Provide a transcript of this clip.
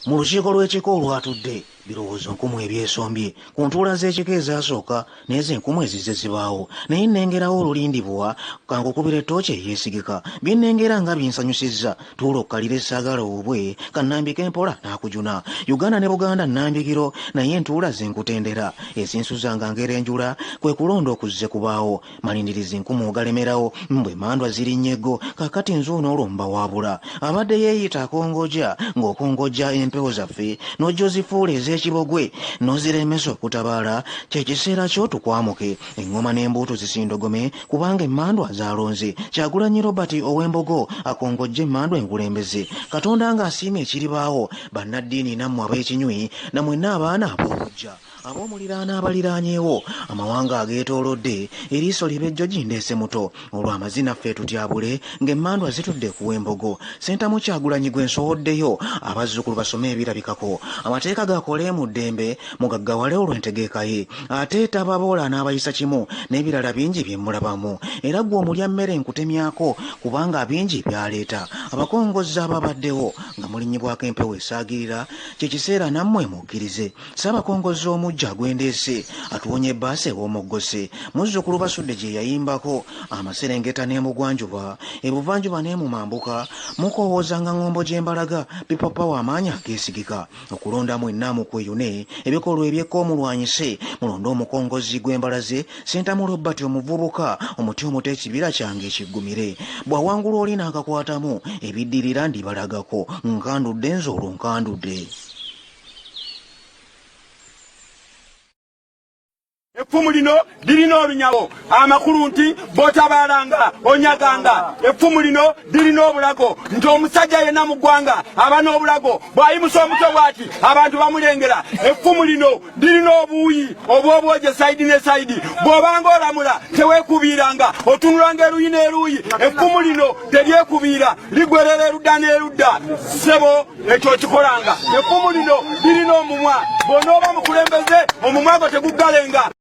Mu lukiiko lw'ekika olwatudde birowoozo nkumu ebyesombye ku ntuula z'ekika ezasooka n'ez'enkumu ezizze zibaawo naye nnengerawo olulindibwa kankukubira ettooki eyeesigika bye nnengera nga binsanyusizza tuula okkalira essaagala obubwe kannambika empola n'akujuna Uganda ne Buganda nnambikiro naye entuula zenkutendera ezinsuza nga ngera enjula kwe kulonda okuzze kubaawo malindirizi nkumu ogalemerawo mbwe mandwa zirinnye eggo kakati nzuuno olwo mbawaabula abadde yeeyita akongojja ng'okongojja empewo zaffe n'ojja ozifuula ez'ekibogwe n'oziremesa okutabaala kyekiseera kyo tukwamuke eŋŋoma n'embuutu zisindogome kubanga emmandwa zaalonze Kyagulanyi Robert ow'Embogo akongojja emmandwa enkulembeze Katonda ng'asiima ekiribaawo bannaddiini nammwe ab'ekinywi namwenna abaana ab'obujja ab'omuliraana abaliraanyeewo amawanga ageetoolodde eriiso libejjo gindeese muto olwo amazina ffe tutyabule ng'emmandwa zitudde ku Wembogo Sentamu Kyagulanyi gwe nsowoddeyo abazzukulu basome ebirabikako amateeka gakole mu ddembe mugaggawale olw'entegeeka ye ate tababoola n'abayisa kimu n'ebirala bingi bye mulabamu era ggwe omulya mmere nkutemyako kubanga bingi byaleeta abakongozza ababaddewo nga mulinnyibwako empewo esaagirira kye kiseera nammwe mukkirize Ssaabakongozza omujja gwendeese atuwonye ebbaasa ew'omuggose muzzukulu basudde gye yayimbako amaserengeta n'emugwanjuba ebuvanjuba n'emumambuka mukowooza nga ŋŋombo gy'embalaga pipapawo amaanyi ageesigika okulonda mwenna mukweyune ebikolwa ebyekka omulwanyise mulonde omukongozzi gw'embalaze Sentamu Robert omuvubuka omuti omuto ekibira kyange ekiggumire bw'awangula oli n'akakwatamu ebiddirira ndibalagako nkandudde nze olwo nkandudde Effumu lino lirina olunyago amakulu nti bw'otabaalanga onyaganga effumu lino lirina obulago nti omusajja yenna mu ggwanga aba n'obulago bw'ayimusa omutwe bw'ati abantu bamulengera effumu lino lirina obuuyi obw'obwoje sayidi ne sayidi bw'obanga olamula teweekubiiranga otunulanga eruuyi n'eruuyi effumu lino teryekubiira ligwerera erudda n'erudda ssebo ekyo kikolanga effumu lino lirina omumwa bw'onooba mukulembeze omumwa gwo teguggalenga